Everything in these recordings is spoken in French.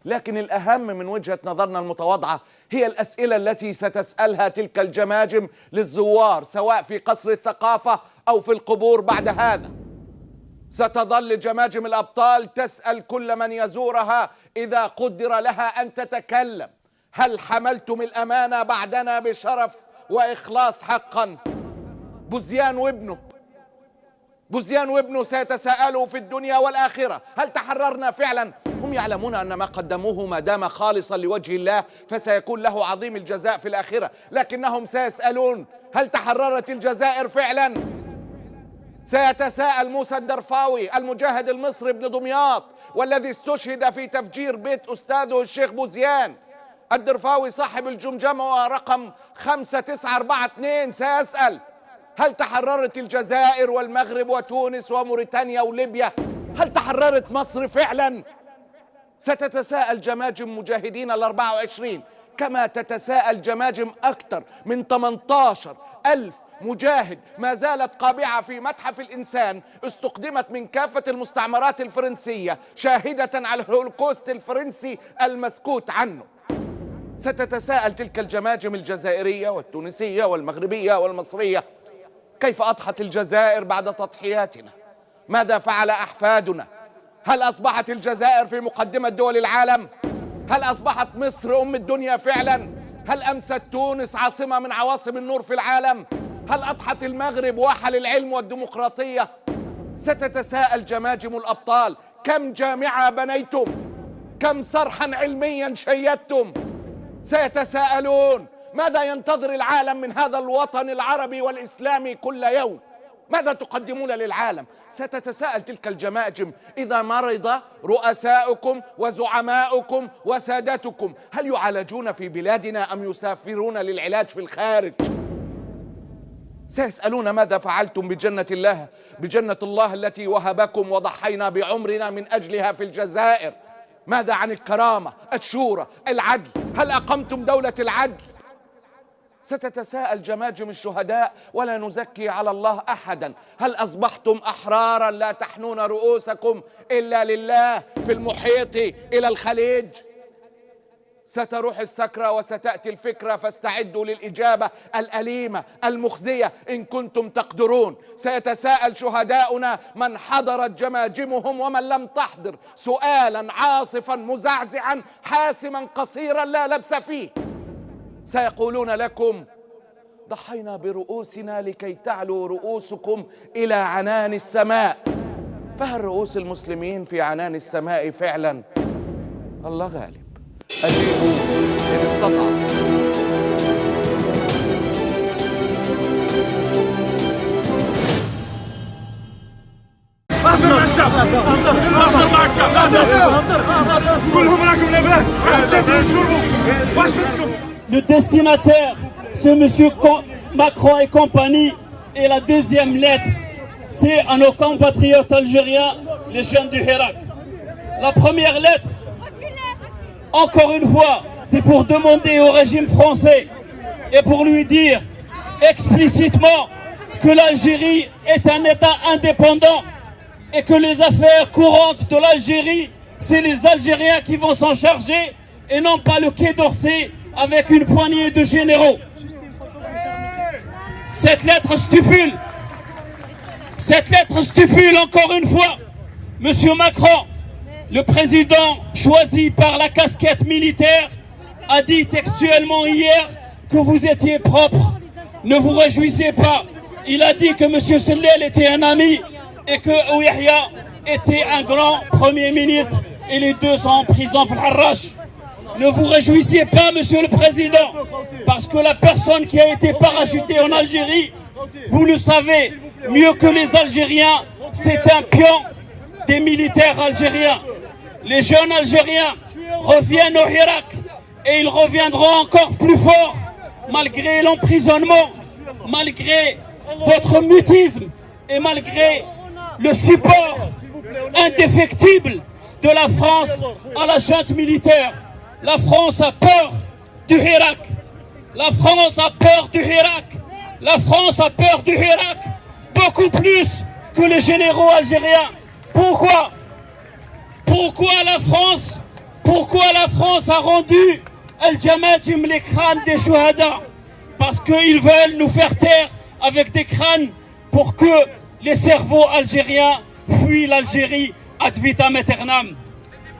لكن الأهم من وجهة نظرنا المتواضعة هي الأسئلة التي ستسألها تلك الجماجم للزوار، سواء في قصر الثقافة أو في القبور بعد هذا. ستظل جماجم الأبطال تسأل كل من يزورها إذا قدر لها أن تتكلم: هل حملتم الأمانة بعدنا بشرف وإخلاص حقا؟ بوزيان وابنه سيتساءلوا في الدنيا والآخرة: هل تحررنا فعلا؟ هم يعلمون أن ما قدموه ما دام خالصا لوجه الله فسيكون له عظيم الجزاء في الآخرة، لكنهم سيسألون: هل تحررت الجزائر فعلا؟ سيتساءل موسى الدرفاوي المجاهد المصري ابن دمياط والذي استشهد في تفجير بيت أستاذه الشيخ بوزيان الدرفاوي صاحب الجمجمة رقم 5942، سيسأل: هل تحررت الجزائر والمغرب وتونس وموريتانيا وليبيا؟ هل تحررت مصر فعلا؟ ستتساءل جماجم مجاهدين ال24 كما تتساءل جماجم أكثر من 18,000 مجاهد ما زالت قابعة في متحف الإنسان، استقدمت من كافة المستعمرات الفرنسية شاهدة على الهولوكوست الفرنسي المسكوت عنه. ستتساءل تلك الجماجم الجزائرية والتونسية والمغربية والمصرية: كيف أضحت الجزائر بعد تضحياتنا؟ ماذا فعل أحفادنا؟ هل أصبحت الجزائر في مقدمة دول العالم؟ هل أصبحت مصر أم الدنيا فعلا؟ هل أمست تونس عاصمة من عواصم النور في العالم؟ هل أضحت المغرب واحة للعلم والديمقراطية؟ ستتساءل جماجم الأبطال: كم جامعة بنيتم؟ كم صرحا علميا شيدتم؟ سيتساءلون: ماذا ينتظر العالم من هذا الوطن العربي والإسلامي كل يوم؟ ماذا تقدمون للعالم؟ ستتساءل تلك الجماجم: إذا مرض رؤساؤكم وزعماؤكم وسادتكم هل يعالجون في بلادنا أم يسافرون للعلاج في الخارج؟ سيسألون: ماذا فعلتم بجنة الله التي وهبكم وضحينا بعمرنا من أجلها في الجزائر؟ ماذا عن الكرامة، الشورى، العدل؟ هل أقمتم دولة العدل؟ ستتساءل جماجم الشهداء ولا نزكي على الله أحدا: هل أصبحتم أحرارا لا تحنون رؤوسكم إلا لله في المحيط إلى الخليج؟ ستروح السكرة وستأتي الفكرة، فاستعدوا للإجابة الأليمة المخزية إن كنتم تقدرون. سيتساءل شهداؤنا من حضرت جماجمهم ومن لم تحضر سؤالا عاصفا مزعزعا حاسما قصيرا لا لبس فيه. سيقولون لكم: ضحينا برؤوسنا لكي تعلو رؤوسكم إلى عنان السماء. فهل رؤوس المسلمين في عنان السماء فعلا؟ الله غالب. أجيبوا إن استطعتم. اهدر مع الشعب، اهدر مع الشعب، كلهم راكم لاباس، تاكلوا وتشربوا، واش خصكم؟ Le destinataire, c'est monsieur Macron et compagnie, et la deuxième lettre, c'est à nos compatriotes algériens, les jeunes du Hirak. La première lettre, encore une fois, c'est pour demander au régime français et pour lui dire explicitement que l'Algérie est un État indépendant et que les affaires courantes de l'Algérie, c'est les Algériens qui vont s'en charger et non pas le Quai d'Orsay avec une poignée de généraux. Cette lettre stipule encore une fois, monsieur Macron, le président choisi par la casquette militaire, a dit textuellement hier que vous étiez propre. Ne vous réjouissez pas. Il a dit que monsieur Sellel était un ami et que Ouihia était un grand premier ministre et les deux sont en prison. Ne vous réjouissez pas, monsieur le président, parce que la personne qui a été parachutée en Algérie, vous le savez mieux que les Algériens, c'est un pion des militaires algériens. Les jeunes Algériens reviennent au Hirak et ils reviendront encore plus fort, malgré l'emprisonnement, malgré votre mutisme et malgré le support indéfectible de la France à la junte militaire. La France a peur du Hirak. La France a peur du Hirak. La France a peur du Hirak beaucoup plus que les généraux algériens. Pourquoi la France Pourquoi la France a rendu Al-Jamajim les crânes des Shuhada? Parce qu'ils veulent nous faire taire avec des crânes pour que les cerveaux algériens fuient l'Algérie ad vitam aeternam.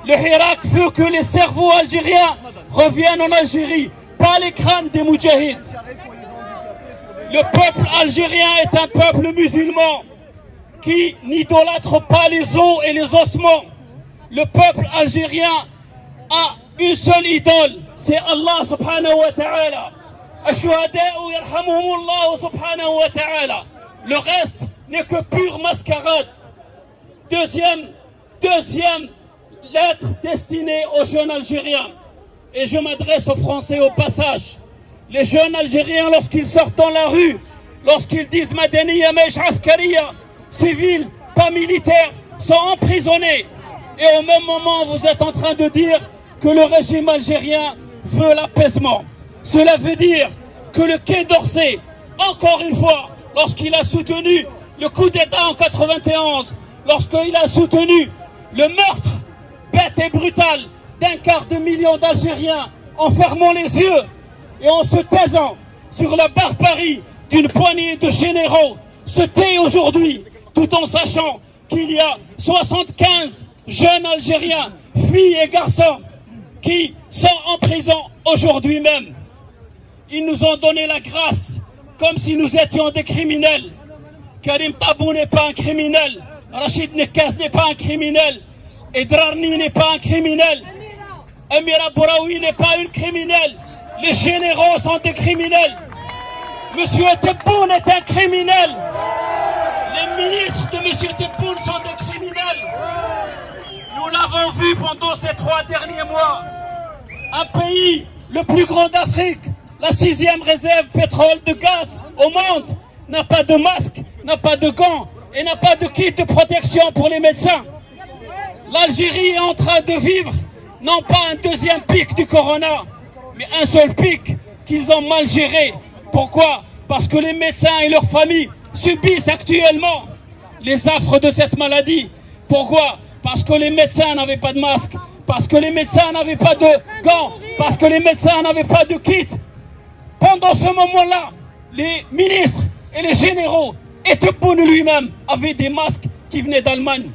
Le Hirak veut que les cerveaux algériens reviennent en Algérie, pas les crânes des Moudjahids. Le peuple algérien est un peuple musulman qui n'idolâtre pas les os et les ossements. Le peuple algérien a une seule idole, c'est Allah subhanahu wa ta'ala. Ash-shuhada'u yarhamuhumullah subhanahu wa ta'ala. Le reste n'est que pure mascarade. Deuxième lettre destinée aux jeunes Algériens. Et je m'adresse aux Français au passage. Les jeunes Algériens, lorsqu'ils sortent dans la rue, lorsqu'ils disent Madaniya Meish Askariya, civils, pas militaires, sont emprisonnés. Et au même moment, vous êtes en train de dire que le régime algérien veut l'apaisement. Cela veut dire que le Quai d'Orsay, encore une fois, lorsqu'il a soutenu le coup d'État en 91, lorsqu'il a soutenu le meurtre bête et brutal d'250 000 d'Algériens en fermant les yeux et en se taisant sur la barbarie d'une poignée de généraux, se tait aujourd'hui, tout en sachant qu'il y a 75 jeunes Algériens, filles et garçons, qui sont en prison aujourd'hui même. Ils nous ont donné la grâce comme si nous étions des criminels. Karim Tabou n'est pas un criminel, Rachid Nekaz n'est pas un criminel, Edrarni n'est pas un criminel, Amira Bouraoui n'est pas une criminelle. Les généraux sont des criminels. Monsieur Tebboune est un criminel. Les ministres de Monsieur Tebboune sont des criminels. Nous l'avons vu pendant ces 3 derniers mois. Un pays, le plus grand d'Afrique, la 6e réserve pétrole de gaz au monde, n'a pas de masque, n'a pas de gants et n'a pas de kit de protection pour les médecins. L'Algérie est en train de vivre non pas un deuxième pic du corona, mais un seul pic qu'ils ont mal géré. Pourquoi? Parce que les médecins et leurs familles subissent actuellement les affres de cette maladie. Pourquoi? Parce que les médecins n'avaient pas de masque, parce que les médecins n'avaient pas de gants, parce que les médecins n'avaient pas de kit. Pendant ce moment-là, les ministres et les généraux et Tebboune lui-même avaient des masques qui venaient d'Allemagne.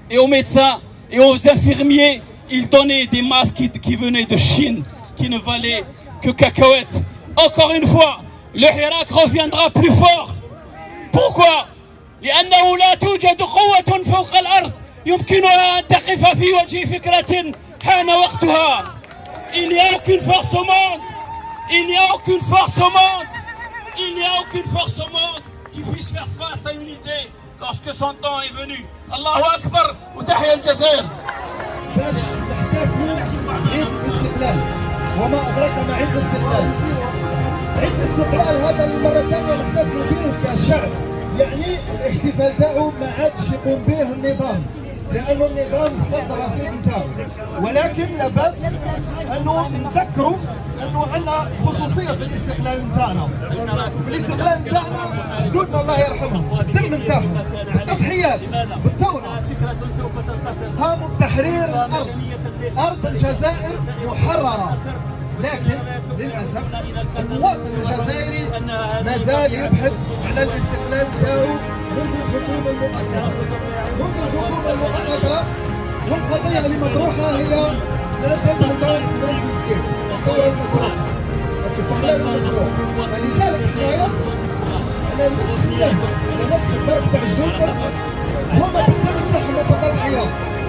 Et aux médecins et aux infirmiers, ils donnaient des masques qui venaient de Chine, qui ne valaient que cacahuètes. Encore une fois, le Hirak reviendra plus fort. Pourquoi? لأنه لا توجد قوة فوق الأرض يمكنها أن تقف في وجه فكرة حان وقتها. Il n'y a aucune force au monde. Il n'y a aucune force au monde. Il n'y a aucune force au monde qui puisse faire face à une idée lorsque son temps est venu. Allahu Akbar wa tahiyya al-Jazair. عيد الاستقلال وما أدراك ما عيد الاستقلال. عيد الاستقلال هذا المرة الثانية نحتفل به كشعب، يعني الاحتفال تاعو ما عادش يقوم به النظام، لأنه النظام فرض رصيد نتاعو، ولكن لا بأس أنه نذكروا أنه عندنا خصوصية في الاستقلال نتاعنا. في الاستقلال نتاعنا جدودنا الله يرحمهم الدم نتاعهم التضحيات بالثورة قاموا بتحرير أرض الجزائر محررة، لكن للأسف المواطن الجزائري ما زال يبحث على الاستقلال تاعو منذ الحكومة المؤقتة. منذ الحكومة المؤقتة والقضية اللي مطروحة هي لا تنتهي الثورة المسكين، الثورة المسروقة، الاستقلال المسروق. فلذلك حكاية على نفس الدرب تاع جدودنا